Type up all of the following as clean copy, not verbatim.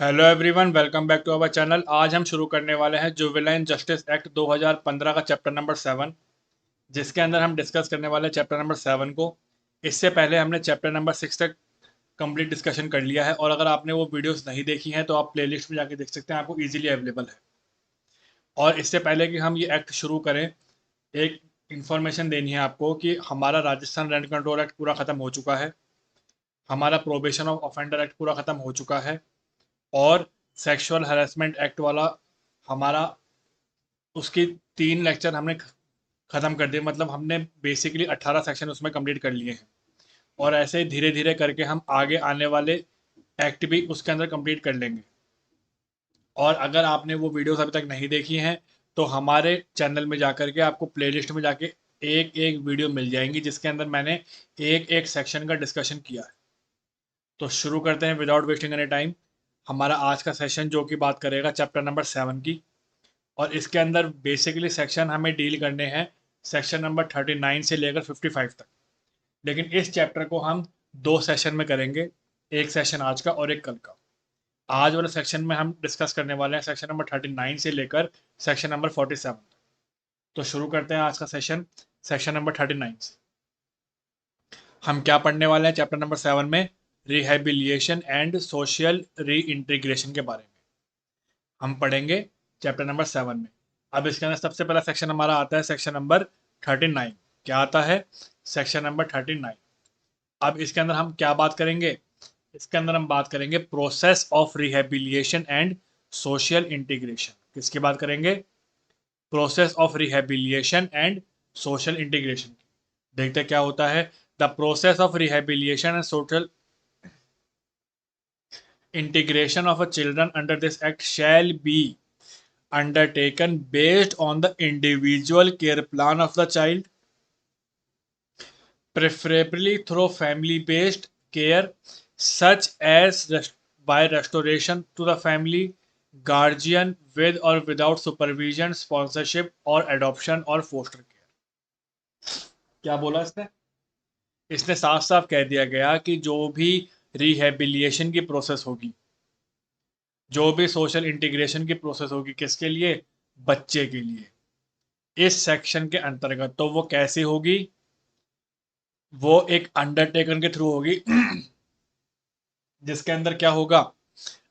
Hello everyone, welcome back to our channel. आज हम शुरू करने वाले हैं जुवेनाइल जस्टिस एक्ट 2015 का चैप्टर नंबर 7, जिसके अंदर हम डिस्कस करने वाले हैं चैप्टर नंबर 7 को। इससे पहले हमने चैप्टर नंबर 6 तक कंप्लीट डिस्कशन कर लिया है, और अगर आपने वो वीडियोस नहीं देखी हैं तो आप प्लेलिस्ट में जाके देख सकते हैं, आपको इजीली अवेलेबल है। और इससे पहले कि हम ये एक्ट शुरू करें, एक इन्फॉर्मेशन देनी है आपको कि हमारा राजस्थान रेंट कंट्रोल एक्ट पूरा ख़त्म हो चुका है, हमारा प्रोबेशन ऑफ ऑफेंडर एक्ट पूरा ख़त्म हो चुका है, और सेक्सुअल हरासमेंट एक्ट वाला हमारा उसकी 3 लेक्चर हमने ख़त्म कर दिए। मतलब हमने बेसिकली 18 सेक्शन उसमें कंप्लीट कर लिए हैं, और ऐसे ही धीरे धीरे करके हम आगे आने वाले एक्ट भी उसके अंदर कंप्लीट कर लेंगे। और अगर आपने वो वीडियोस अभी तक नहीं देखी हैं तो हमारे चैनल में जाकर के आपको प्लेलिस्ट में जाके एक एक वीडियो मिल जाएंगी, जिसके अंदर मैंने एक एक सेक्शन का डिस्कशन किया है। तो शुरू करते हैं विदाउट वेस्टिंग एनी टाइम हमारा आज का सेशन, जो कि बात करेगा चैप्टर नंबर 7 की। और इसके अंदर बेसिकली सेक्शन हमें डील करने हैं सेक्शन नंबर 39 से लेकर 55 तक। लेकिन इस चैप्टर को हम 2 सेशन में करेंगे, एक सेशन आज का और एक कल का। आज वाले सेक्शन में हम डिस्कस करने वाले हैं सेक्शन नंबर 39 से लेकर सेक्शन नंबर 47 तक। तो शुरू करते हैं आज का सेशन सेक्शन नंबर 39 से। हम क्या पढ़ने वाले हैं चैप्टर नंबर 7 में? रिहेबिलिएशन एंड सोशल री इंटीग्रेशन के बारे में हम पढ़ेंगे चैप्टर नंबर 7 में। अब इसके अंदर सबसे पहला सेक्शन हमारा आता है सेक्शन नंबर 39। क्या आता है? Section number 39। अब इसके अंदर हम क्या बात करेंगे? इसके अंदर हम बात करेंगे process of rehabilitation and social integration. किसकी बात करेंगे? Process of rehabilitation and social integration. देखते क्या होता है। The process of rehabilitation and social integration of a children under this act shall be undertaken based on the individual care plan of the child, preferably through family based care, such as by restoration to the family, guardian with or without supervision, sponsorship or adoption or foster care। क्या बोला इसने? इसने साफ साफ कह दिया गया कि जो भी रिहेबिलिएशन की प्रोसेस होगी, जो भी सोशल इंटीग्रेशन की प्रोसेस होगी, किसके लिए? बच्चे के लिए। इस सेक्शन के अंतर्गत तो वो कैसी होगी? वो एक अंडरटेकन के थ्रू होगी जिसके अंदर क्या होगा?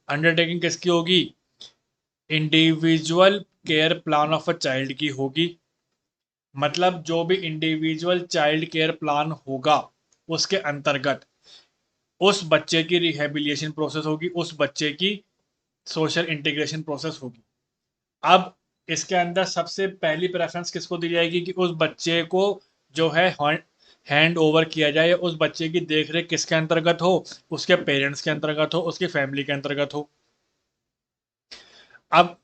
अंडरटेकिंग किसकी होगी? Individual care plan of a child की होगी। मतलब जो भी इंडिविजुअल चाइल्ड केयर प्लान होगा, उसके अंतर्गत उस बच्चे की रिहेबिलिएशन प्रोसेस होगी, उस बच्चे की सोशल इंटीग्रेशन प्रोसेस होगी। अब इसके अंदर सबसे पहली प्रेफरेंस किसको दी जाएगी कि उस बच्चे को जो है हैंड ओवर किया जाए, उस बच्चे की देख रेख किसके अंतर्गत हो? उसके पेरेंट्स के अंतर्गत हो, उसकी फैमिली के अंतर्गत हो। अब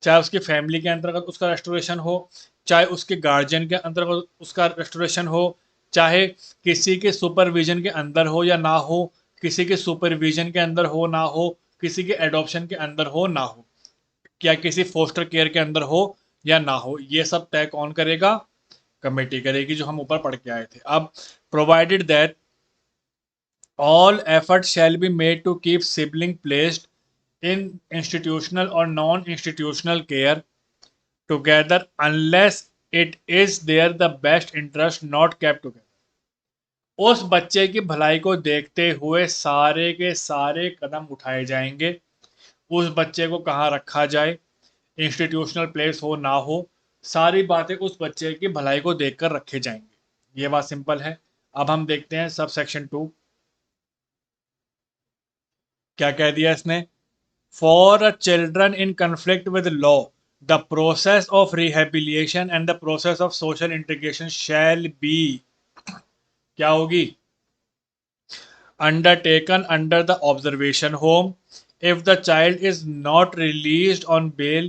चाहे उसकी फैमिली के अंतर्गत उसका रेस्टोरेशन हो, चाहे उसके गार्जियन के अंतर्गत उसका रेस्टोरेशन हो, चाहे किसी के सुपरविजन के अंदर हो या ना हो, किसी के सुपरविजन के अंदर हो ना हो, किसी के एडॉप्शन के अंदर हो ना हो, क्या किसी फोस्टर केयर के अंदर हो या ना हो, ये सब तय कौन करेगा? कमेटी करेगी, जो हम ऊपर पढ़ के आए थे। अब provided that all effort shall be made to keep sibling placed in institutional और non institutional care together unless it is there the best interest not kept together. उस बच्चे की भलाई को देखते हुए सारे के सारे कदम उठाए जाएंगे। उस बच्चे को कहाँ रखा जाए, इंस्टीट्यूशनल प्लेस हो ना हो, सारी बातें उस बच्चे की भलाई को देखकर रखे जाएंगे। ये बात सिंपल है। अब हम देखते हैं सब सेक्शन 2 क्या कह दिया इसने। For a children in conflict with law, the process of rehabilitation and the process of social integration shall be, क्या होगी? undertaken under the observation home if the child is not released on bail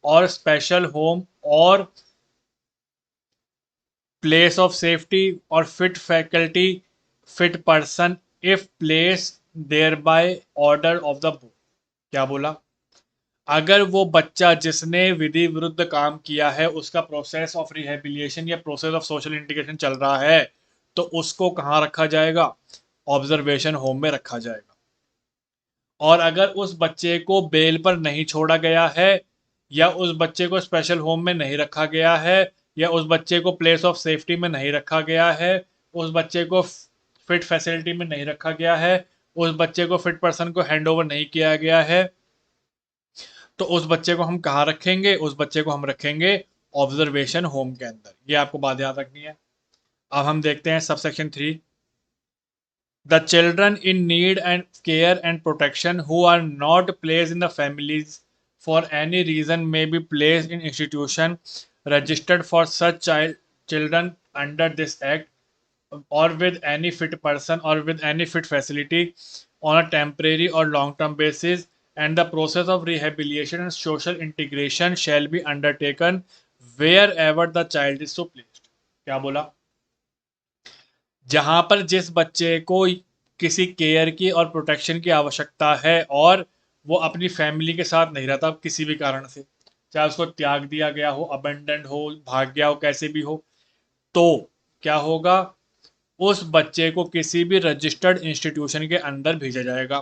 or special home or place of safety or fit faculty fit person if placed thereby order of the board। क्या बोला? अगर वो बच्चा जिसने विधि विरुद्ध काम किया है उसका प्रोसेस ऑफ रिहेबिलिएशन या प्रोसेस ऑफ सोशल इंटीग्रेशन चल रहा है, तो उसको कहाँ रखा जाएगा? ऑब्जर्वेशन होम में रखा जाएगा। और अगर उस बच्चे को बेल पर नहीं छोड़ा गया है, या उस बच्चे को स्पेशल होम में नहीं रखा गया है, या उस बच्चे को प्लेस ऑफ सेफ्टी में नहीं रखा गया है, उस बच्चे को फिट फैसिलिटी में नहीं रखा गया है, उस बच्चे को फिट पर्सन को हैंड ओवर नहीं किया गया है, तो उस बच्चे को हम कहाँ रखेंगे? उस बच्चे को हम रखेंगे ऑब्जर्वेशन होम के अंदर। ये आपको बात याद रखनी है। अब हम देखते हैं subsection 3। The children in need and care and protection who are not placed in the families for any reason may be placed in institution registered for such children under this act, or with any fit person or with any fit facility on a temporary or long term basis, and the process of rehabilitation and social integration shall be undertaken wherever the child is so placed। क्या बोला? जहां पर जिस बच्चे को किसी care की और प्रोटेक्शन की आवश्यकता है, और वो अपनी फैमिली के साथ नहीं रहता किसी भी कारण से, चाहे उसको त्याग दिया गया हो, अबेंडेंड हो, भाग गया हो, कैसे भी हो, तो क्या होगा? उस बच्चे को किसी भी रजिस्टर्ड इंस्टीट्यूशन के अंदर भेजा जाएगा,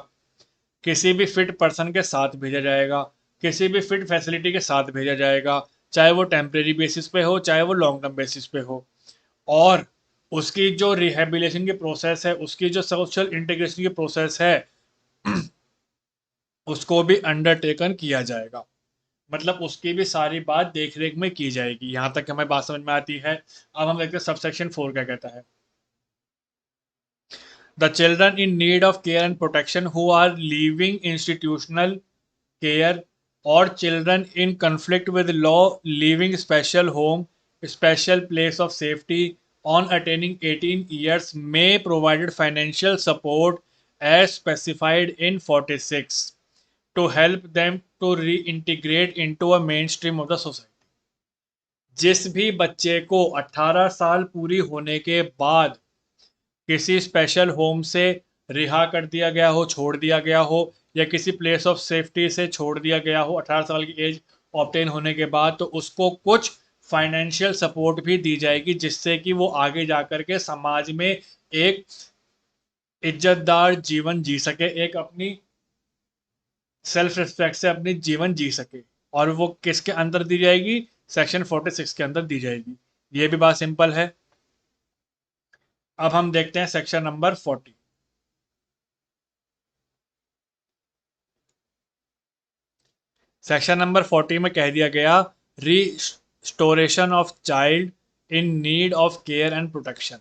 किसी भी फिट पर्सन के साथ भेजा जाएगा, किसी भी फिट फैसिलिटी के साथ भेजा जाएगा, चाहे वो टेम्परेरी बेसिस पे हो, चाहे वो लॉन्ग टर्म बेसिस पे हो। और उसकी जो रिहेबिलिटेशन की प्रोसेस है, उसकी जो सोशल इंटीग्रेशन की प्रोसेस है, उसको भी अंडरटेकन किया जाएगा। मतलब उसकी भी सारी बात देख रेख में की जाएगी। यहाँ तक हमें बात समझ में आती है। अब हम देखते हैं सबसेक्शन 4 क्या कहता है। The children in need of care and protection who are living institutional care, और children in conflict with law leaving special home, special place of safety on attaining 18 years may provided financial support as specified in 46 to help them to reintegrate into a mainstream of the society। जिस भी बच्चे को 18 साल पूरी होने के बाद किसी स्पेशल होम से रिहा कर दिया गया हो, छोड़ दिया गया हो, या किसी प्लेस ऑफ सेफ्टी से छोड़ दिया गया हो 18 साल की एज ऑब्टेन होने के बाद, तो उसको कुछ फाइनेंशियल सपोर्ट भी दी जाएगी, जिससे कि वो आगे जाकर के समाज में एक इज्जतदार जीवन जी सके, एक अपनी सेल्फ रिस्पेक्ट से अपनी जीवन जी सके। और वो किसके अंदर दी जाएगी? सेक्शन 46 के अंदर दी जाएगी। ये भी बात सिंपल है। अब हम देखते हैं सेक्शन नंबर 40। सेक्शन नंबर 40 में कह दिया गया, restoration of child in need of care and protection.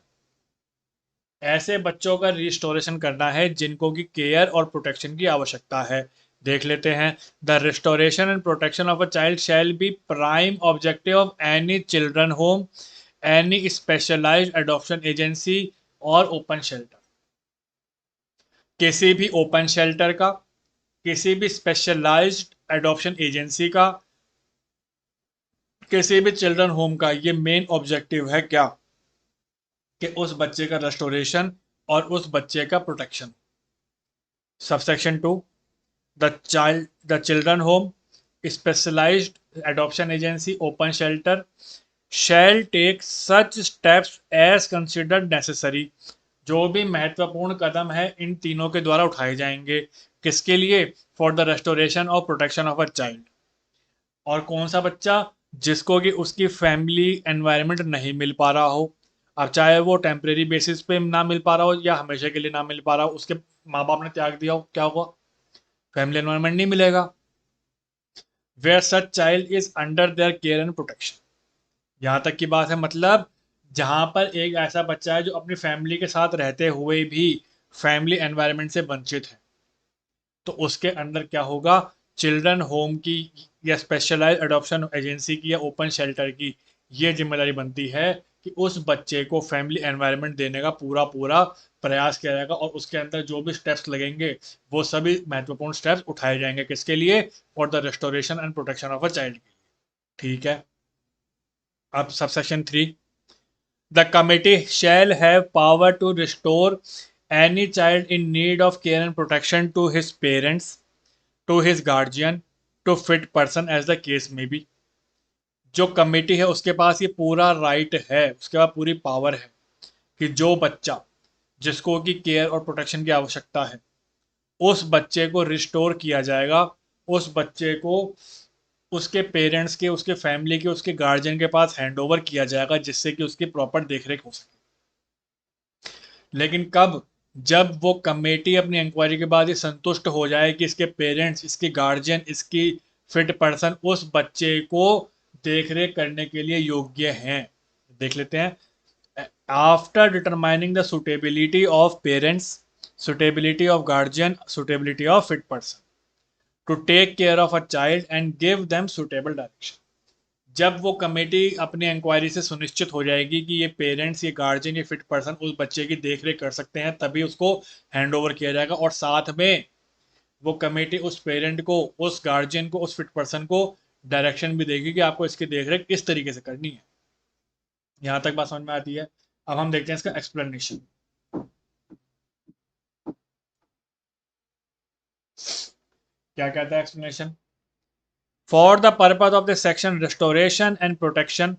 ऐसे बच्चों का रिस्टोरेशन करना है जिनको की केयर और प्रोटेक्शन की आवश्यकता है। देख लेते हैं। The restoration and protection of a child shall be prime objective of any children home, any specialized adoption agency और ओपन शेल्टर। किसी भी ओपन शेल्टर का, किसी भी स्पेशलाइज्ड एडॉप्शन एजेंसी का, किसी भी चिल्ड्रन होम का ये मेन ऑब्जेक्टिव है क्या? कि उस बच्चे का रेस्टोरेशन और उस बच्चे का protection. Subsection 2, the children home, specialized adoption agency, open shelter shall take such steps as considered necessary. जो भी महत्वपूर्ण कदम है इन तीनों के द्वारा उठाए जाएंगे। किसके लिए? फॉर द रेस्टोरेशन और प्रोटेक्शन ऑफ अ चाइल्ड। और कौन सा बच्चा? जिसको कि उसकी फैमिली एनवायरनमेंट नहीं मिल पा रहा हो। अब चाहे वो टेम्परेरी बेसिस पे ना मिल पा रहा हो या हमेशा के लिए ना मिल पा रहा हो, उसके माँ बाप ने त्याग दिया हो, क्या होगा? फैमिली एनवायरनमेंट नहीं मिलेगा। Where such child is under their care and protection. यहाँ तक की बात है। मतलब जहाँ पर एक ऐसा बच्चा है जो अपनी फैमिली के साथ रहते हुए भी फैमिली एनवायरनमेंट से वंचित है, तो उसके अंदर क्या होगा? चिल्ड्रन होम की या स्पेशलाइज्ड एडॉप्शन एजेंसी की या ओपन शेल्टर की ये जिम्मेदारी बनती है कि उस बच्चे को फैमिली एनवायरनमेंट देने का पूरा पूरा प्रयास किया जाएगा, और उसके अंदर जो भी स्टेप्स लगेंगे वो सभी महत्वपूर्ण स्टेप्स उठाए जाएंगे। किसके लिए? For the restoration and protection of a child. ठीक है। अब subsection 3, the committee shall have power to restore any child in need of care and protection to his parents, to his guardian, to fit person as the case may be। जो committee है उसके पास ये पूरा right है, उसके पास पूरी power है कि जो बच्चा जिसको की केयर और प्रोटेक्शन की आवश्यकता है उस बच्चे को रिस्टोर किया जाएगा, उस बच्चे को उसके पेरेंट्स के, उसके फैमिली के, उसके गार्जियन के पास हैंड ओवर किया जाएगा, जिससे कि उसकी प्रॉपर देखरेख हो सके। लेकिन कब? जब वो कमेटी अपनी इंक्वायरी के बाद ये संतुष्ट हो जाए कि इसके पेरेंट्स, इसके गार्जियन, इसकी फिट पर्सन उस बच्चे को देखरेख करने के लिए योग्य हैं। देख लेते हैं। After determining the suitability of parents, suitability of guardian, suitability of fit person to take care of a child and give them suitable direction. जब वो कमेटी अपनी इंक्वायरी से सुनिश्चित हो जाएगी कि ये पेरेंट्स, ये गार्जियन, ये फिट पर्सन उस बच्चे की देख रेख कर सकते हैं, तभी उसको हैंड ओवर किया जाएगा। और साथ में वो कमेटी उस पेरेंट को, उस गार्जियन को, उस फिट पर्सन को डायरेक्शन भी देगी कि आपको इसकी देख रेख इस तरीके से करनी है। यहाँ तक बात समझ में आती है। अब हम देखते हैं इसका एक्सप्लेनेशन। क्या कहता है explanation? For the purpose of this section, restoration and protection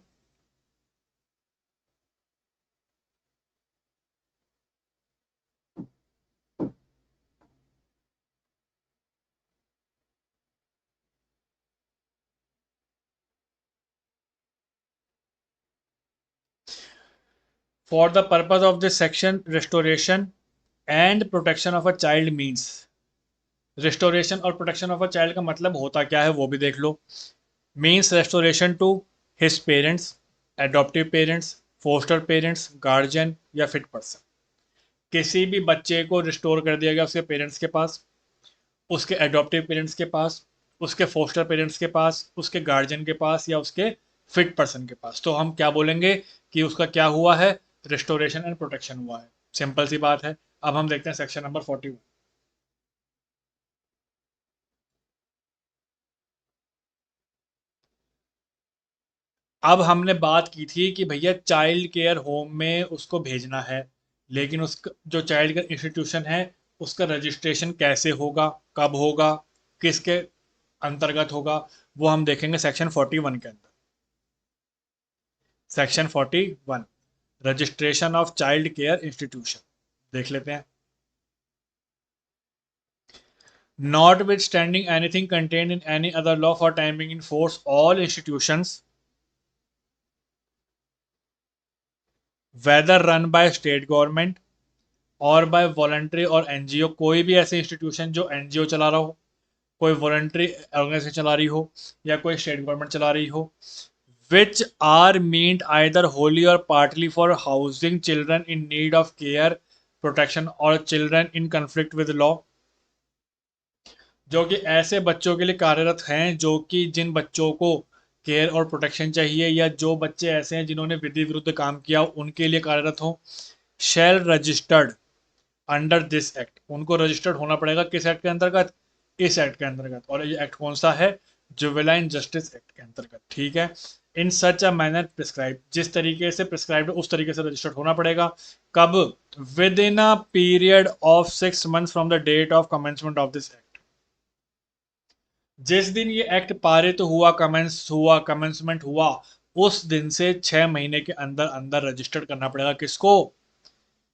for the purpose of this section, restoration and protection of a child means। Restoration और प्रोटेक्शन ऑफ अ चाइल्ड का मतलब होता क्या है वो भी देख लो। Means restoration to his parents, adoptive parents, foster parents, guardian या फिट पर्सन। किसी भी बच्चे को रिस्टोर कर दिया गया उसके पेरेंट्स के पास, उसके एडॉप्टिव पेरेंट्स के पास, उसके फोस्टर पेरेंट्स के पास, उसके गार्जियन के पास या उसके फिट पर्सन के पास, तो हम क्या बोलेंगे कि उसका क्या हुआ है? रिस्टोरेशन एंड प्रोटेक्शन हुआ है। सिंपल सी बात है। अब हम देखते हैं सेक्शन नंबर 41। अब हमने बात की थी कि भैया चाइल्ड केयर होम में उसको भेजना है, लेकिन उसका जो चाइल्ड केयर इंस्टीट्यूशन है उसका रजिस्ट्रेशन कैसे होगा, कब होगा, किसके अंतर्गत होगा, वो हम देखेंगे सेक्शन 41 के अंदर। Section 41, registration of child care institution, देख लेते हैं। Notwithstanding anything contained in any other law for timing in force, all institutions whether run by state government और बाय वॉलंटरी और एनजीओ, कोई भी ऐसे इंस्टीट्यूशन जो एनजीओ चला रहा हो, कोई वॉलंटरी ऑर्गेनाइजेशन चला रही हो, या कोई स्टेट गवर्नमेंट चला रही हो, which are meant either wholly or partly for housing children in need of care, protection or children in conflict with law, जो कि ऐसे बच्चों के लिए कार्यरत हैं जो कि जिन बच्चों को केयर और प्रोटेक्शन चाहिए, या जो बच्चे ऐसे हैं जिन्होंने विधि विरुद्ध काम किया उनके लिए कार्यरत हो। Shall registered under this act, उनको रजिस्टर्ड होना पड़ेगा किस एक्ट के अंतर्गत? इस एक्ट के अंतर्गत। और ये एक्ट कौन सा है? जुवेनाइल जस्टिस एक्ट के अंतर्गत। ठीक है। इन सच अ मैनर प्रिस्क्राइब, जिस तरीके से प्रिस्क्राइब्ड उस तरीके से रजिस्टर्ड होना पड़ेगा। कब? Within a period of 6 months from the date of commencement of this act. जिस दिन ये एक्ट पारित हुआ, कमेंसमेंट हुआ, उस दिन से 6 महीने के अंदर अंदर रजिस्टर्ड करना पड़ेगा। किसको?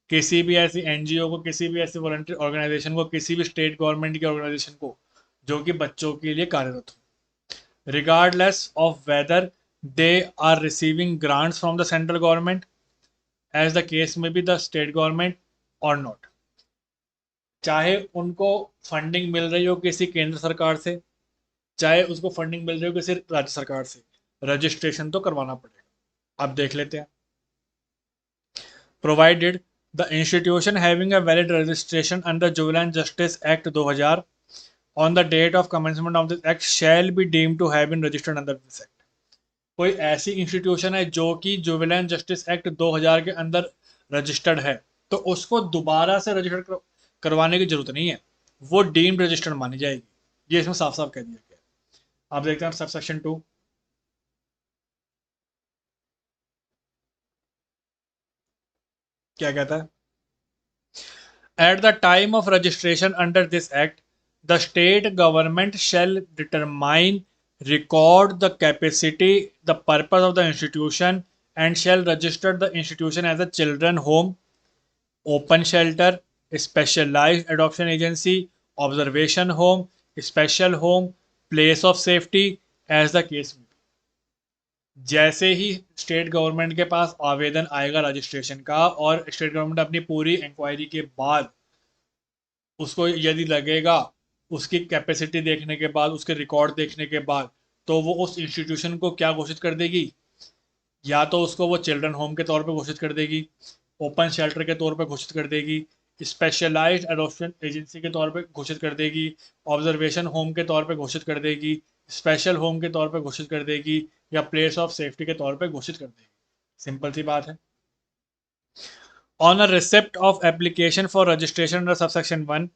किसी भी ऐसी एनजीओ को, किसी भी ऐसी वॉलंटरी ऑर्गेनाइजेशन को, किसी भी स्टेट गवर्नमेंट की ऑर्गेनाइजेशन को जो कि बच्चों के लिए कार्यरत हो, regardless of whether they are receiving grants from the central government as the case may be the state government और नॉट। चाहे उनको फंडिंग मिल रही हो किसी केंद्र सरकार से, चाहे उसको फंडिंग मिल रही हो किसी राज्य सरकार से, रजिस्ट्रेशन तो करवाना पड़ेगा। अब देख लेते हैं। Provided the institution having a valid registration under juvenile justice act 2000 on the date of commencement of this act shall be deemed to have been registered under this act. कोई ऐसी इंस्टीट्यूशन है जो कि जुवेनाइल जस्टिस एक्ट 2000 के अंदर registered है, तो उसको दोबारा से रजिस्टर्ड करवाने की जरूरत नहीं है, वो डीम्ड रजिस्टर्ड मानी जाएगी। ये इसमें साफ साफ कह दिया गया है। आप देखते हैं सब सेक्शन 2 क्या कहता है। At the time of registration under this act, the state government shall determine, record the capacity, the purpose of the institution, and shall register the institution as a children home, open shelter, specialized adoption agency, observation home, special home, place of safety, as the case. जैसे ही state government के पास आवेदन आएगा registration का और state government अपनी पूरी inquiry के बाद उसको यदि लगेगा, उसकी कैपेसिटी देखने के बाद, उसके रिकॉर्ड देखने के बाद, तो वो उस इंस्टीट्यूशन को क्या घोषित कर देगी, या तो उसको वो चिल्ड्रन होम के तौर पे घोषित कर देगी, ओपन शेल्टर के तौर पे घोषित कर देगी, स्पेशलाइज्ड एडॉप्शन एजेंसी के तौर पे घोषित कर देगी, ऑब्जर्वेशन होम के तौर पे घोषित कर देगी, स्पेशल होम के तौर पे घोषित कर देगी, या प्लेस ऑफ सेफ्टी के तौर पे घोषित कर देगी। सिंपल सी बात है। On a receipt of application for registration under subsection 1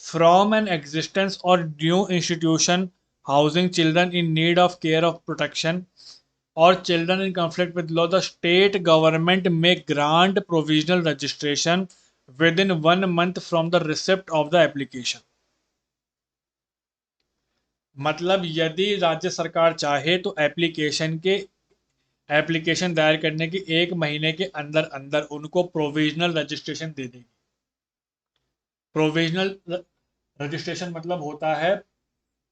from an existence or new institution housing children in need of care of protection or children in conflict with law, the state government may grant provisional registration within 1 month from the receipt of the application. मतलब यदि राज्य सरकार चाहे तो application दायर करने के 1 महीने के अंदर अंदर उनको प्रोविजनल रजिस्ट्रेशन दे देगी। प्रोविजनल रजिस्ट्रेशन मतलब होता है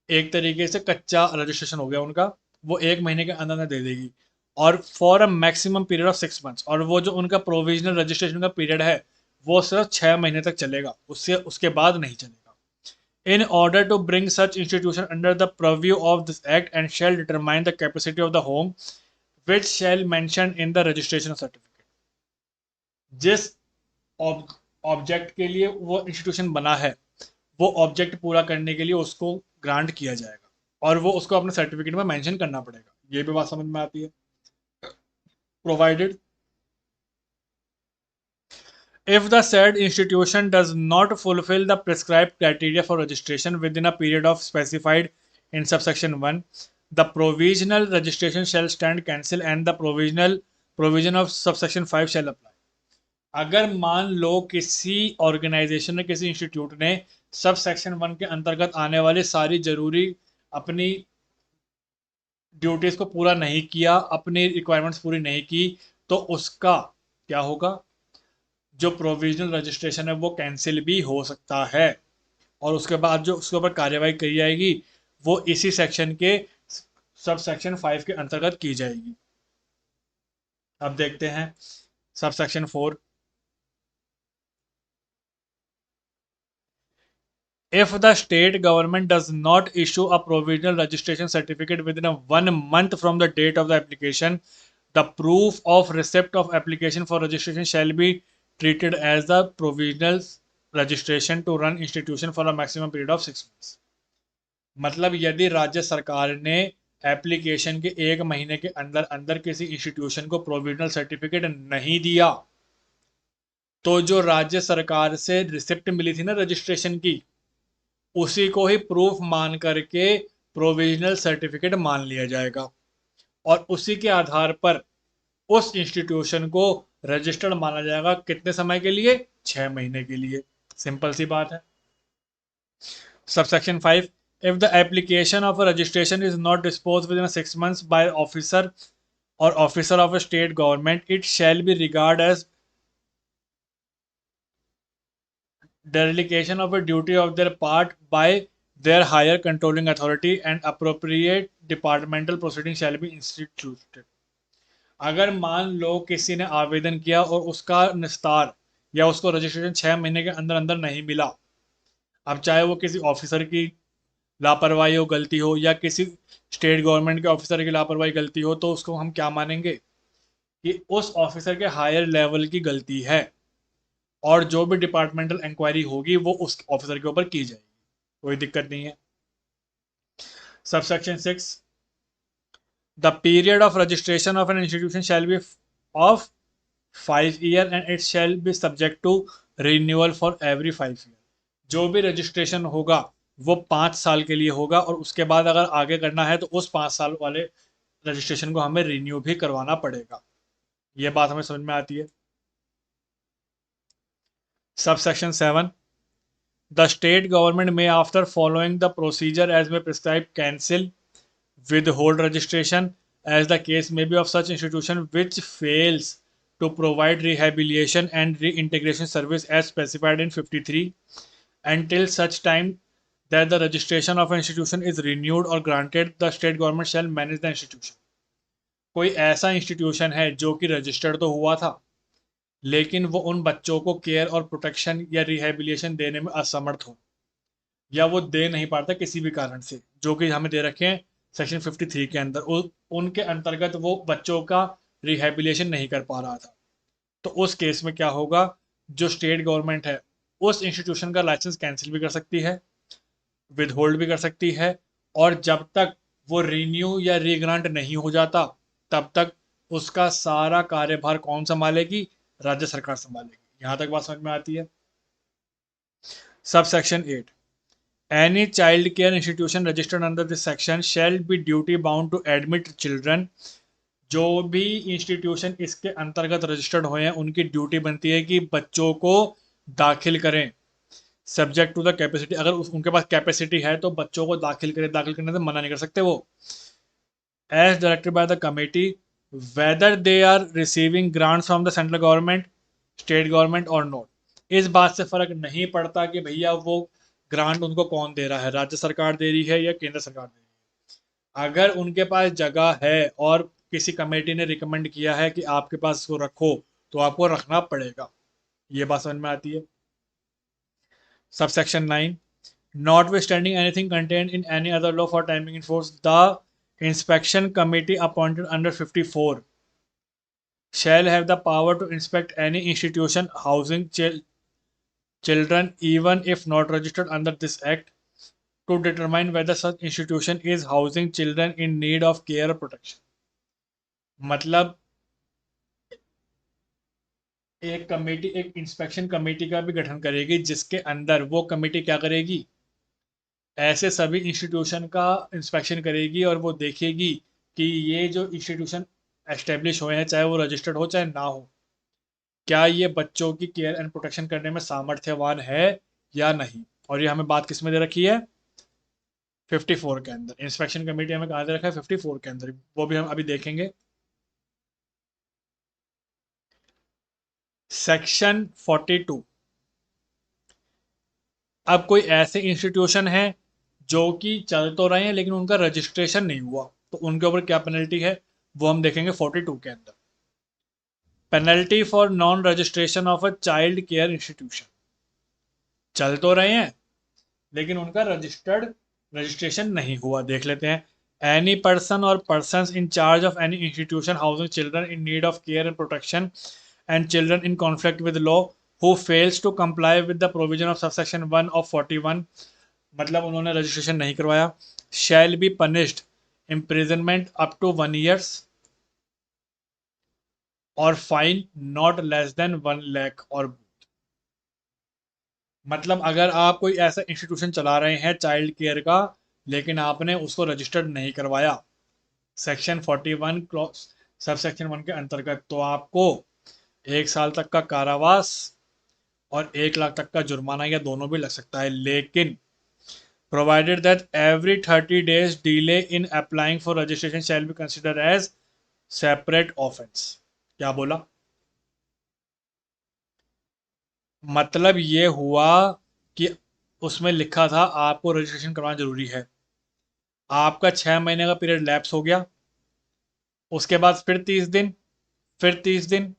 एक तरीके से कच्चा रजिस्ट्रेशन हो गया उनका, वो 1 महीने के अंदर अंदर दे देगी, और for a maximum period of 6 months. और वो जो उनका प्रोविजनल रजिस्ट्रेशन का पीरियड है वो सिर्फ 6 महीने तक चलेगा, उससे उसके बाद नहीं चलेगा। In order to bring such institution under the purview of this act and shall determine the capacity of the home which shall mention in the registration certificate. जिस ऑब्जेक्ट के लिए वो इंस्टीट्यूशन बना है वो ऑब्जेक्ट पूरा करने के लिए उसको ग्रांट किया जाएगा और वो उसको अपने सर्टिफिकेट में मेंशन करना पड़ेगा। ये भी बात समझ में आती है। Provided if the said institution does not fulfill the prescribed criteria for registration within a period of specified in subsection 1, the provisional registration shall stand cancelled and the provision of subsection 5 shall apply. अगर मान लो किसी organisation ने, किसी institute ने sub section 1 के अंतर्गत आने वाली सारी जरूरी अपनी ड्यूटीज को पूरा नहीं किया, अपनी रिक्वायरमेंट्स पूरी नहीं की, तो उसका क्या होगा, जो प्रोविजनल रजिस्ट्रेशन है वो कैंसिल भी हो सकता है और उसके बाद जो उसके ऊपर कार्यवाही की जाएगी वो इसी सेक्शन के सब सेक्शन 5 के अंतर्गत की जाएगी। अब देखते हैं sub section 4। If the state government does not issue a provisional registration certificate within 1 month from the date of the application, the proof of receipt of application for registration shall be treated as the provisional registration to run institution for a maximum period of 6 months. मतलब यदि राज्य सरकार ने application के 1 महीने के अंदर अंदर किसी इंस्टीट्यूशन को प्रोविजनल सर्टिफिकेट नहीं दिया तो जो राज्य सरकार से रिसिप्ट मिली थी ना रजिस्ट्रेशन की, उसी को ही प्रूफ मान करके प्रोविजनल सर्टिफिकेट मान लिया जाएगा और उसी के आधार पर उस इंस्टीट्यूशन को रजिस्टर्ड माना जाएगा। कितने समय के लिए? 6 महीने के लिए। सिंपल सी बात है। Subsection 5, if the application of a registration is not disposed within 6 months by officer or officer of a state government, it shall be regarded as dereliction of a duty of their part by their higher controlling authority and appropriate departmental proceeding shall be instituted. अगर मान लो किसी ने आवेदन किया और उसका निस्तार या उसको रजिस्ट्रेशन 6 महीने के अंदर अंदर नहीं मिला, अब चाहे वो किसी ऑफिसर की लापरवाही हो, गलती हो, या किसी स्टेट गवर्नमेंट के ऑफिसर की लापरवाही गलती हो, तो उसको हम क्या मानेंगे कि उस ऑफिसर के हायर लेवल की गलती है और जो भी डिपार्टमेंटल इंक्वायरी होगी वो उस ऑफिसर के ऊपर की जाएगी, कोई दिक्कत नहीं है। Subsection 6, the period of registration of an institution shall be of 5 years and it shall be subject to renewal for every 5 years. जो भी रजिस्ट्रेशन होगा वो 5 साल के लिए होगा और उसके बाद अगर आगे करना है तो उस 5 साल वाले रजिस्ट्रेशन को हमें रिन्यू भी करवाना पड़ेगा। ये बात हमें समझ में आती है। Subsection 7, the state government may after following the procedure as may prescribe cancel withhold registration as the case may be of such institution which fails to provide rehabilitation and reintegration service as specified in 53 until such time that the registration of an institution is renewed or granted, the state government shall manage the institution. कोई ऐसा institution है जो कि registered तो हुआ था लेकिन वो उन बच्चों को केयर और प्रोटेक्शन या रिहेबिलिटेशन देने में असमर्थ हो, या वो दे नहीं पाता किसी भी कारण से, जो कि हमें दे रखे हैं सेक्शन 53 के अंदर, उनके अंतर्गत वो बच्चों का रिहेबिलिटेशन नहीं कर पा रहा था, तो उस केस में क्या होगा, जो स्टेट गवर्नमेंट है उस इंस्टीट्यूशन का लाइसेंस कैंसिल भी कर सकती है, विदहोल्ड भी कर सकती है, और जब तक वो रिन्यू या रीग्रांट नहीं हो जाता तब तक उसका सारा कार्यभार कौन संभालेगी, राज्य सरकार संभालेगी। यहां तक बात समझ में आती है। Sub section 8, any child care institution registered under this section shall be duty bound to admit children। जो भी इंस्टीट्यूशन इसके अंतर्गत रजिस्टर्ड हुए हैं उनकी ड्यूटी बनती है कि बच्चों को दाखिल करें, सब्जेक्ट टू द कैपेसिटी। अगर उनके पास कैपेसिटी है तो बच्चों को दाखिल करें, दाखिल करने से मना नहीं कर सकते वो। As directed by the committee whether they are receiving grants from the central government, state government और नॉट। इस बात से फर्क नहीं पड़ता कि भैया वो ग्रांट उनको कौन दे रहा है, राज्य सरकार दे रही है या केंद्र सरकार दे रही है। अगर उनके पास जगह है और किसी कमेटी ने रिकमेंड किया है कि आपके पास इसको रखो तो आपको रखना पड़ेगा। ये बात समझ में आती है। Sub section 9, notwithstanding anything contained in any other law for timing in force, the inspection committee appointed under 54 shall have the power to inspect any institution housing children even if not registered under this act, to determine whether such institution is housing children in need of care or protection। मतलब एक committee एक inspection committee का भी गठन करेगी, जिसके अंदर वो कमेटी क्या करेगी, ऐसे सभी इंस्टीट्यूशन का इंस्पेक्शन करेगी और वो देखेगी कि ये जो इंस्टीट्यूशन एस्टेब्लिश हुए हैं, चाहे वो रजिस्टर्ड हो चाहे ना हो, क्या ये बच्चों की केयर एंड प्रोटेक्शन करने में सामर्थ्यवान है या नहीं। और ये हमें बात किस में दे रखी है, 54 के अंदर। इंस्पेक्शन कमेटी हमें कहाँ दे रखा है, 54 के अंदर, वो भी हम अभी देखेंगे। सेक्शन 42, अब कोई ऐसे इंस्टीट्यूशन है जो कि चल तो रहे हैं लेकिन उनका रजिस्ट्रेशन नहीं हुआ, तो उनके ऊपर क्या पेनल्टी है वो हम देखेंगे 42 के अंदर। Penalty for non registration of a child care institution, चल तो रहे हैं लेकिन उनका रजिस्ट्रेशन नहीं हुआ। देख लेते हैं। एनी पर्सन और persons in charge of any institution housing children in need of care and protection and children in conflict with law who fails to comply with the provision of subsection 1 of 41, मतलब उन्होंने registration नहीं करवाया, shall be punished imprisonment up to 1 years और fine not less than 1 lakh और मतलब अगर आप कोई ऐसा इंस्टीट्यूशन चला रहे हैं चाइल्ड केयर का लेकिन आपने उसको रजिस्टर्ड नहीं करवाया सेक्शन 41 सब सेक्शन 1 के अंतर्गत, तो आपको 1 साल तक का कारावास और 1 लाख तक का जुर्माना या दोनों भी लग सकता है। लेकिन provided that every 30 days delay in applying for registration shall be consider as separate offence. क्या बोला, मतलब ये हुआ कि उसमें लिखा था आपको रजिस्ट्रेशन करवाना जरूरी है, आपका 6 महीने का पीरियड लैप्स हो गया, उसके बाद फिर 30 दिन, फिर 30 दिन,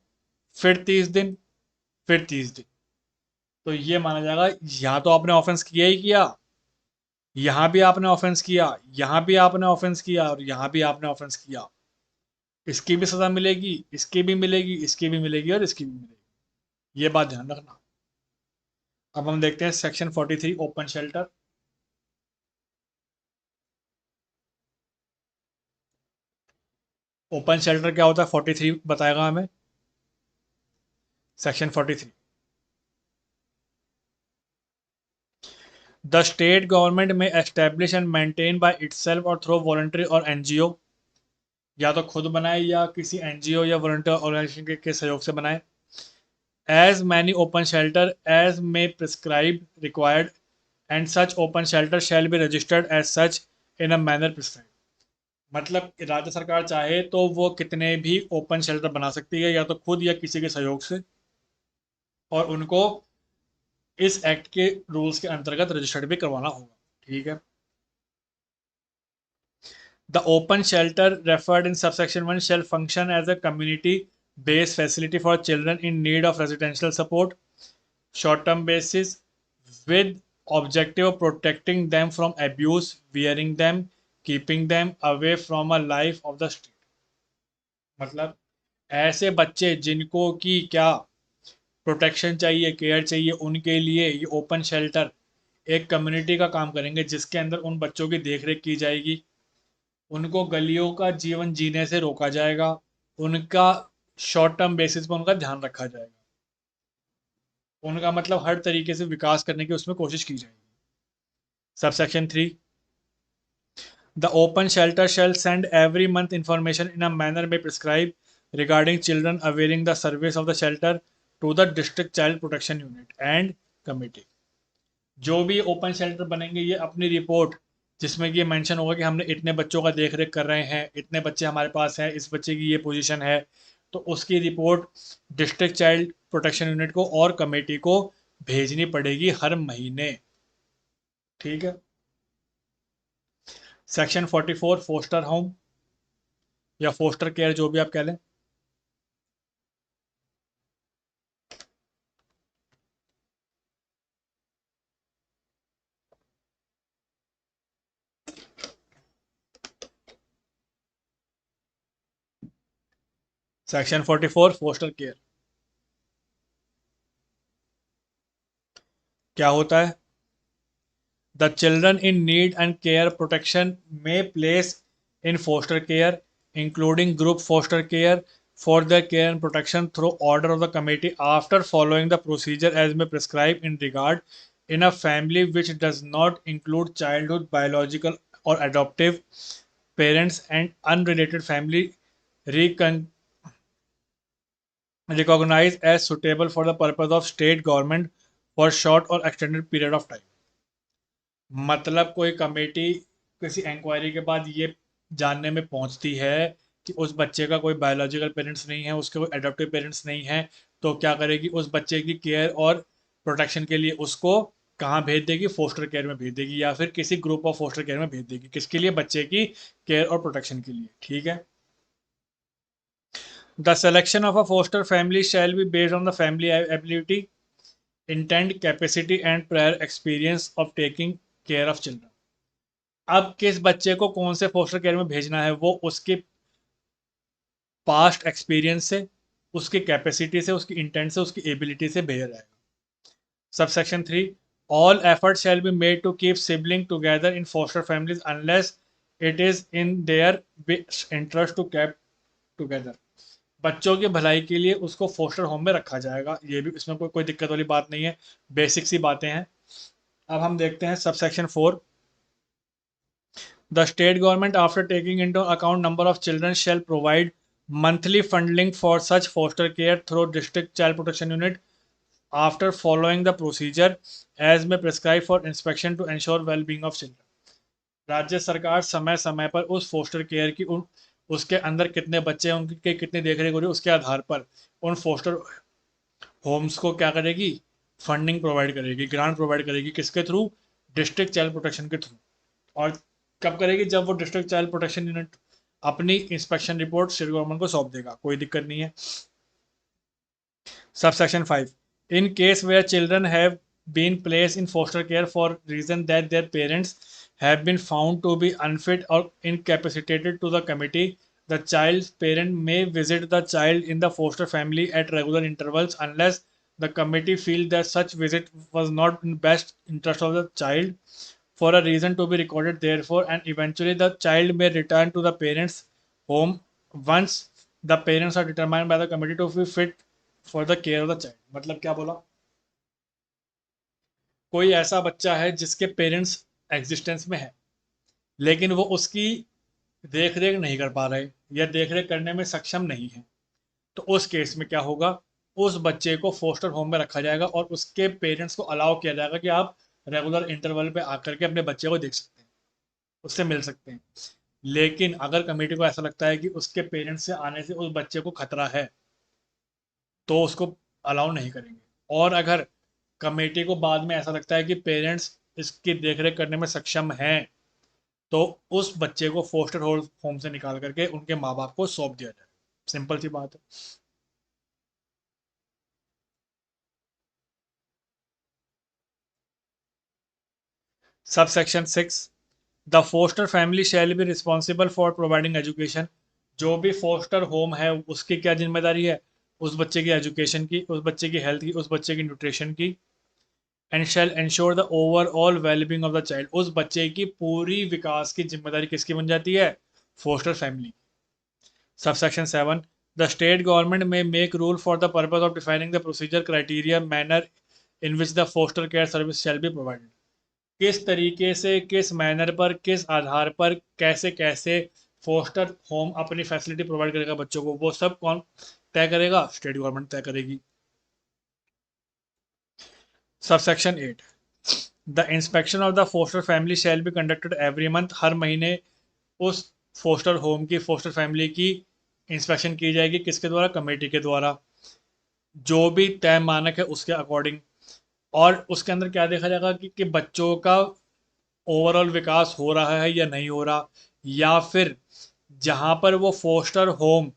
फिर 30 दिन, फिर 30 दिन, तो ये माना जाएगा यहाँ तो आपने ऑफेंस किया ही किया, यहाँ भी आपने ऑफेंस किया, यहाँ भी आपने ऑफेंस किया और यहाँ भी आपने ऑफेंस किया। इसकी भी सजा मिलेगी, इसकी भी मिलेगी, इसकी भी मिलेगी और इसकी भी मिलेगी। ये बात ध्यान रखना। अब हम देखते हैं section 43 open shelter. Open shelter क्या होता है 43 बताएगा हमें। सेक्शन 43, द स्टेट गवर्नमेंट में establish and maintain by itself और थ्रू वॉलंटरी और एनजीओ, या तो खुद बनाए या किसी एनजीओ या वॉलंटियर ऑर्गेनाइजेशन के सहयोग से बनाए, as many open shelter as may prescribe required and such open shelter shall be registered as such in a manner prescribe. मतलब राज्य सरकार चाहे तो वो कितने भी ओपन शेल्टर बना सकती है, या तो खुद या किसी के सहयोग से, और उनको इस एक्ट के रूल्स के अंतर्गत रजिस्टर्ड भी करवाना होगा। ठीक है। The open shelter referred in subsection 1 shall function as a community based facility for children in need of residential support short term basis with objective of protecting them from abuse, wearing them, keeping them away from a life of the street। मतलब ऐसे बच्चे जिनको की क्या protection चाहिए, care चाहिए, उनके लिए ये ओपन शेल्टर एक कम्युनिटी का काम करेंगे जिसके अंदर उन बच्चों की देखरेख की जाएगी, उनको गलियों का जीवन जीने से रोका जाएगा, उनका शॉर्ट टर्म बेसिस पर उनका ध्यान रखा जाएगा, उनका मतलब हर तरीके से विकास करने की उसमें कोशिश की जाएगी। Subsection 3, the open shelter shall send every month information in a manner may prescribe regarding children availing the service of the shelter to the district child protection unit and committee। जो भी ओपन शेल्टर बनेंगे ये अपनी report जिसमें कि ये mention होगा कि हमने इतने बच्चों का देख रेख कर रहे हैं, इतने बच्चे हमारे पास हैं, इस बच्चे की ये पोजीशन है, तो उसकी report district child protection unit को और कमेटी को भेजनी पड़ेगी हर महीने। ठीक है। सेक्शन 44 फोस्टर होम या फोस्टर केयर जो भी आप कह लें। सेक्शन 44 फोस्टर केयर क्या होता है? The children in need and care protection may place in foster care, including group foster care, for their care and protection through order of the committee after following the procedure as may prescribe in regard in a family which does not include childhood biological or adoptive parents and unrelated family recon- recognized as suitable for the purpose of state government for short or extended period of time। मतलब कोई committee किसी inquiry के बाद ये जानने में पहुंचती है कि उस बच्चे का कोई बायोलॉजिकल पेरेंट्स नहीं है, उसके कोई एडॉप्टिव पेरेंट्स नहीं है, तो क्या करेगी? उस बच्चे की केयर और प्रोटेक्शन के लिए उसको कहाँ भेज देगी? फोस्टर केयर में भेज देगी या फिर किसी ग्रुप ऑफ फोस्टर केयर में भेज देगी। किसके लिए? बच्चे की केयर और प्रोटेक्शन के लिए। ठीक है। The selection of a foster family shall be based on the family ability, intent, capacity and prior experience of taking care of children. अब किस बच्चे को कौन से फोस्टर केयर में भेजना है वो उसके पास्ट एक्सपीरियंस से, उसकी कैपेसिटी से, उसकी इंटेंट से, उसकी एबिलिटी से भेजा जाएगा। Subsection 3, all effort shall be made to keep sibling together in foster families unless it is in their interest to keep together. बच्चों की भलाई के लिए उसको फोस्टर होम में रखा जाएगा, ये भी इसमें कोई दिक्कत वाली बात नहीं है, बेसिक सी बातें हैं। अब हम देखते हैं subsection 4, the state government, after taking into account number of children, shall provide monthly funding for such foster care through district child protection unit after following the procedure as may prescribe for inspection to ensure well-being of children। राज्य सरकार समय समय पर उस foster care की उसके अंदर कितने बच्चे हैं, उनकी कितनी देखरेख हो रही है, उसके आधार पर उन फोस्टर होम्स को क्या करेगी? फंडिंग प्रोवाइड करेगी, ग्रांट प्रोवाइड करेगी। किसके थ्रू? डिस्ट्रिक्ट चाइल्ड प्रोटेक्शन के थ्रू। और कब करेगी? जब वो डिस्ट्रिक्ट चाइल्ड प्रोटेक्शन यूनिट अपनी इंस्पेक्शन रिपोर्ट स्टेट गवर्नमेंट को सौंप देगा, कोई दिक्कत नहीं है। Subsection 5, in case where children have been place in foster care for reason that their parents have been found to be unfit or incapacitated to the committee, the child's parent may visit the child in the foster family at regular intervals unless the committee feels that such visit was not in best interest of the child for a reason to be recorded therefore, and eventually the child may return to the parents home once the parents are determined by the committee to be fit for the care of the child। मतलब क्या बोला? कोई ऐसा बच्चा है जिसके parents existence में है लेकिन वो उसकी देख रेख नहीं कर पा रहे या देख रेख करने में सक्षम नहीं है, तो उस केस में क्या होगा? उस बच्चे को फोस्टर होम में रखा जाएगा और उसके पेरेंट्स को अलाउ किया जाएगा कि आप रेगुलर इंटरवल पे आकर के अपने बच्चे को देख सकते हैं, उससे मिल सकते हैं। लेकिन अगर कमेटी को ऐसा लगता है कि उसके पेरेंट्स से आने से उस बच्चे को खतरा है तो उसको अलाउ नहीं करेंगे। और अगर कमेटी को बाद में ऐसा लगता है कि पेरेंट्स इसकी देखरेख करने में सक्षम हैं, तो उस बच्चे को फोस्टर होम से निकाल करके उनके माँ बाप को सौंप दिया जाए। सिंपल सी बात है। Subsection 6, the foster family shall be responsible for providing education. जो भी फोस्टर होम है उसकी क्या जिम्मेदारी है? उस बच्चे की एजुकेशन की, उस बच्चे की हेल्थ की, उस बच्चे की न्यूट्रिशन की। And shall ensure the overall wellbeing of the child. उस बच्चे की पूरी विकास की जिम्मेदारी किसकी बन जाती है? Foster family. Subsection 7, the state government may make rule for the purpose of defining the procedure criteria manner in which the foster care service shall be provided. किस तरीके से, किस मैनर पर, किस आधार पर, कैसे कैसे फोस्टर होम अपनी फैसिलिटी प्रोवाइड करेगा बच्चों को, वो सब कौन तय करेगा? स्टेट गवर्नमेंट तय करेगी। Subsection 8, the inspection of the foster family shall be conducted every month. हर महीने उस फोस्टर होम की, फोस्टर फैमिली की इंस्पेक्शन की जाएगी। किसके द्वारा? कमेटी के द्वारा, जो भी तय मानक है उसके अकॉर्डिंग। और उसके अंदर क्या देखा जाएगा कि बच्चों का ओवरऑल विकास हो रहा है या नहीं हो रहा, या फिर जहाँ पर वो फोस्टर होम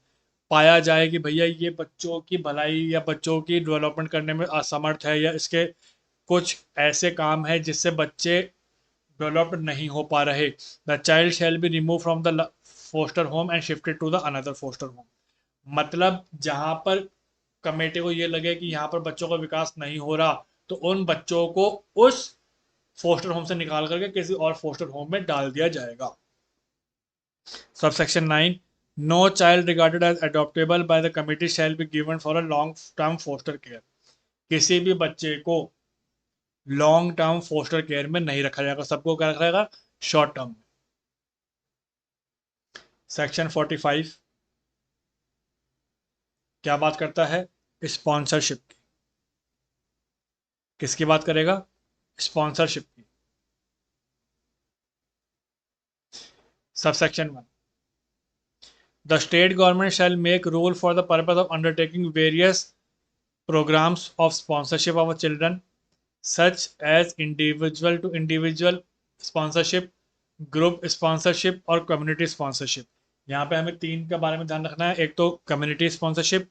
पाया जाए कि भैया ये बच्चों की भलाई या बच्चों की डेवलपमेंट करने में असमर्थ है, या इसके कुछ ऐसे काम है जिससे बच्चे डेवलप्ड नहीं हो पा रहे, the child shall be remove from the foster home and shifted to the another foster home. मतलब जहाँ पर कमेटी को ये लगे कि यहाँ पर बच्चों का विकास नहीं हो रहा, तो उन बच्चों को उस फोस्टर होम से निकाल करके किसी और फोस्टर होम में डाल दिया जाएगा। Subsection 9, no child regarded as adoptable by the committee shall be given for a long term foster care. किसी भी बच्चे को लॉन्ग टर्म फोस्टर केयर में नहीं रखा जाएगा, सबको क्या रखा जाएगा? Short term. सेक्शन 45 क्या बात करता है? स्पॉन्सरशिप की। किसकी बात करेगा? स्पॉन्सरशिप की। Subsection 1, the state government shell make rule for the purpose of undertaking various programs of sponsorship of children such as individual to individual sponsorship, group sponsorship और community sponsorship। यहाँ पे हमें तीन के बारे में ध्यान रखना है, एक तो community sponsorship,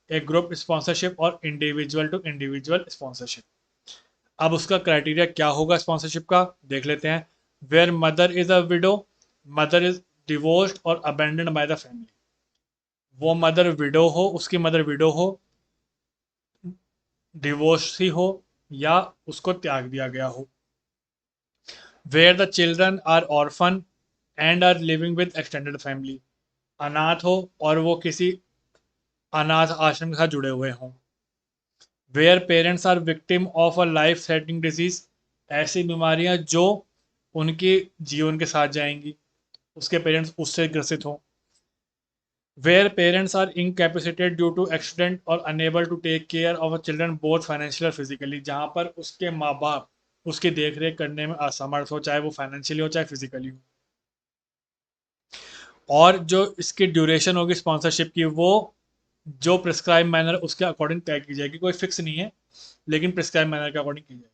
एक group sponsorship और individual to individual sponsorship। अब उसका क्राइटेरिया क्या होगा स्पॉन्सरशिप का, देख लेते हैं। Where mother is a widow, mother is divorced और अबेंडेड बाय द फैमिली। वो मदर विडो हो, उसकी मदर विडो हो, डिवोर्स ही हो, या उसको त्याग दिया गया हो। Where the children are orphan and are living with extended family. अनाथ हो और वो किसी अनाथ आश्रम के साथ जुड़े हुए हों। Where parents are victim of a life threatening disease. ऐसी बीमारियां जो उनके जीवन के साथ जाएंगी, उसके पेरेंट्स उससे ग्रसित हों। Where parents are incapacitated due to accident और unable to take care of a children both financial और फिजिकली। जहाँ पर उसके माँ बाप उसकी देख रेख करने में असमर्थ हो, चाहे वो फाइनेंशियली हो चाहे फिजिकली हो। और जो इसकी ड्यूरेशन होगी स्पॉन्सरशिप की, वो जो प्रिस्क्राइब मैनर उसके अकॉर्डिंग तय की जाएगी। कोई फिक्स नहीं है, लेकिन प्रिस्क्राइब मैनर के अकॉर्डिंग की जाएगी।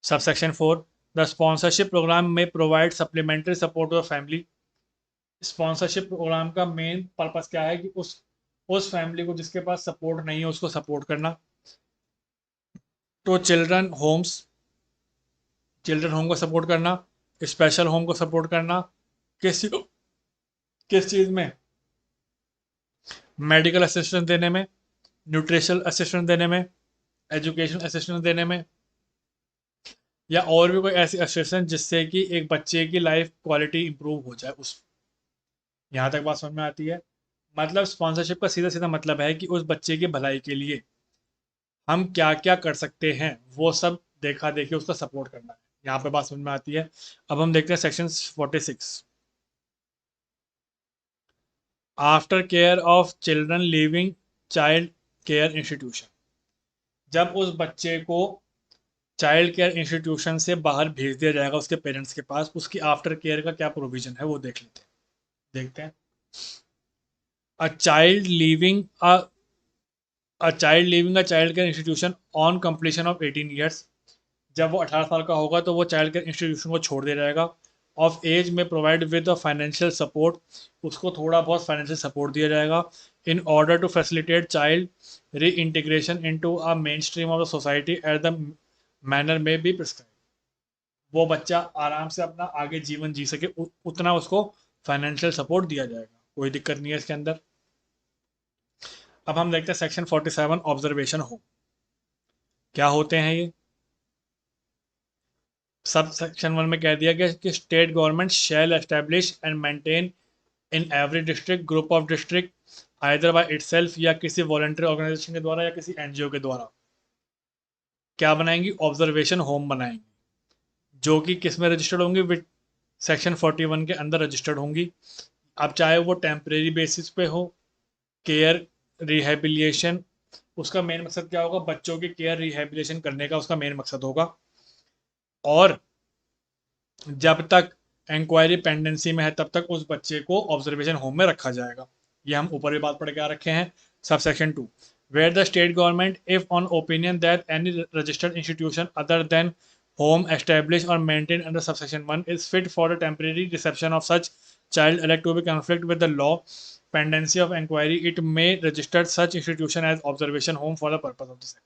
सबसेक्शन 4, द स्पॉन्सरशिप प्रोग्राम में provide supplementary support to the family. Sponsorship programme का मेन पर्पस क्या है कि उस फैमिली को जिसके पास सपोर्ट नहीं है उसको सपोर्ट करना। तो चिल्ड्रन होम को सपोर्ट करना, स्पेशल होम को सपोर्ट करना। किस किस चीज़ में? मेडिकल असिस्टेंस देने में, न्यूट्रिशनल असिस्टेंस देने में, एजुकेशन असिस्टेंस देने में, या और भी कोई ऐसी असिस्टेंस जिससे कि एक बच्चे की लाइफ क्वालिटी इंप्रूव हो जाए। उस यहाँ तक बात समझ में आती है? मतलब स्पॉन्सरशिप का सीधा सीधा मतलब है कि उस बच्चे की भलाई के लिए हम क्या क्या कर सकते हैं, वो सब देखा देखी उसका सपोर्ट करना है। यहाँ पे बात समझ में आती है? अब हम देखते हैं section 46, after care of children living child care institution. जब उस बच्चे को चाइल्ड केयर इंस्टीट्यूशन से बाहर भेज दिया जाएगा उसके पेरेंट्स के पास, उसकी आफ्टर केयर का क्या प्रोविजन है वो देख लेते हैं। देखते हैं। A child living a a child living a child care institution on completion of 18 years, जब वो 18 साल का होगा तो वो चाइल्ड केयर इंस्टीट्यूशन को छोड़ दे जाएगा। Of as may provide with a financial support, उसको थोड़ा बहुत फाइनेंशियल सपोर्ट दिया जाएगा। In order to facilitate child reintegration into a mainstream of the society at the manner may be prescribe, वो बच्चा आराम से अपना आगे जीवन जी सके उतना उसको फाइनेंशियल सपोर्ट दिया जाएगा, कोई दिक्कत नहीं है इसके अंदर। अब हम देखते हैं सेक्शन 47 ऑब्जर्वेशन होम। क्या होते हैं ये? सब सेक्शन 1 में कह दिया गया कि state government shell establish and maintain in every district group of district either by itself या किसी वॉलंटरी ऑर्गेनाइजेशन के द्वारा या किसी एनजीओ के द्वारा क्या बनाएंगी? ऑब्जर्वेशन होम बनाएंगी, जो कि किस में रजिस्टर्ड होंगी? विद सेक्शन 41 के अंदर रजिस्टर्ड होंगी। अब चाहे वो टेम्परेरी बेसिस पे हो, केयर रिहेबिलिएशन, उसका मेन मकसद क्या होगा? बच्चों की केयर रिहेबिलिएशन करने का उसका मेन मकसद होगा। और जब तक इंक्वायरी पेंडेंसी में है तब तक उस बच्चे को ऑब्जर्वेशन होम में रखा जाएगा। ये हम ऊपर भी बात पढ़ के आ रखे हैं। Subsection 2, where the state government if on opinion that any registered institution other than home established or maintained under subsection 1 is fit for the temporary reception of such child elect to be conflict with the law pendency of inquiry, it may register such institution as observation home for the purpose of this act।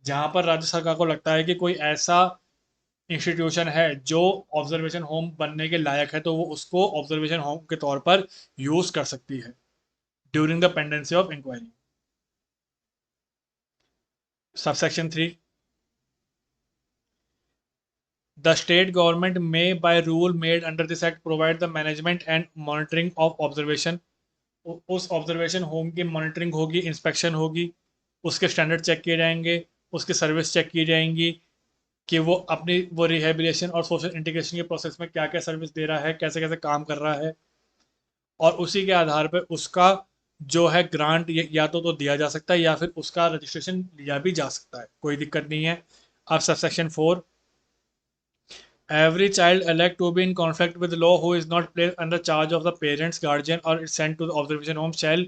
जहां पर राज्य सरकार को लगता है कि कोई ऐसा इंस्टीट्यूशन है जो ऑब्जर्वेशन होम बनने के लायक है तो वो उसको ऑब्जर्वेशन होम के तौर पर यूज कर सकती है during the pendency of inquiry. Subsection 3, the state government may by rule made under this act provide the management and monitoring of observation। उस ऑब्जर्वेशन होम की मॉनिटरिंग होगी, इंस्पेक्शन होगी, उसके स्टैंडर्ड चेक किए जाएंगे, उसकी सर्विस चेक की जाएंगी कि वो अपनी वो रिहेबिलिटेशन और सोशल इंटीग्रेशन के प्रोसेस में क्या क्या सर्विस दे रहा है, कैसे कैसे काम कर रहा है, और उसी के आधार पर उसका जो है ग्रांट या तो दिया जा सकता है या फिर उसका रजिस्ट्रेशन लिया भी जा सकता है, कोई दिक्कत नहीं है। अब subsection 4, every child elect to be in conflict with law who is not placed under charge of the parents, guardian, or is sent to the observation home shall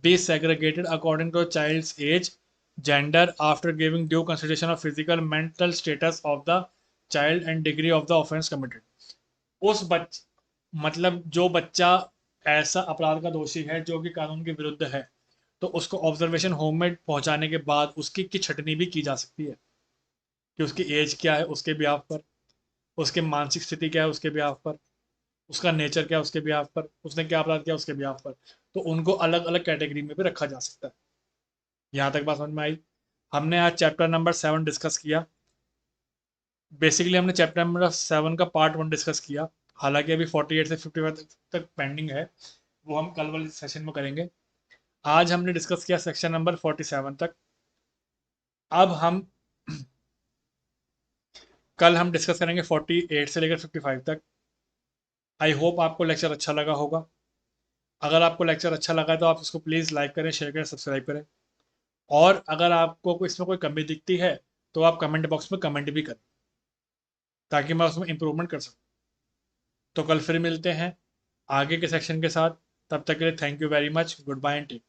be segregated according to the child's age, gender, after giving due consideration of physical, mental status of the child and degree of the offence committed। उस बच मतलब जो बच्चा ऐसा अपराध का दोषी है जो कि कानून के विरुद्ध है, तो उसको ऑब्जर्वेशन होम में पहुंचाने के बाद उसकी की छटनी भी की जा सकती है कि उसकी एज क्या है उसके ब्याह पर, उसके मानसिक स्थिति क्या है उसके ब्याह पर, उसका नेचर क्या है उसके ब्याह पर, उसने क्या अपराध किया उसके ब्याह पर, तो उनको अलग अलग कैटेगरी में भी रखा जा सकता है। यहाँ तक बात समझ में आई? हमने आज चैप्टर नंबर 7 डिस्कस किया। बेसिकली हमने चैप्टर नंबर 7 का पार्ट 1 डिस्कस किया, हालांकि अभी 48 से 55 तक पेंडिंग है, वो हम कल वाले सेशन में करेंगे। आज हमने डिस्कस किया सेक्शन नंबर 47 तक। अब हम कल हम डिस्कस करेंगे 48 से लेकर 55 तक। आई होप आपको लेक्चर अच्छा लगा होगा। अगर आपको लेक्चर अच्छा लगा तो आप इसको प्लीज़ लाइक करें, शेयर करें, सब्सक्राइब करें, और अगर आपको इसमें कोई कमी दिखती है तो आप कमेंट बॉक्स में कमेंट भी करें ताकि मैं उसमें इम्प्रूवमेंट कर सकूँ। तो कल फिर मिलते हैं आगे के सेक्शन के साथ। तब तक के लिए thank you very much, goodbye and take.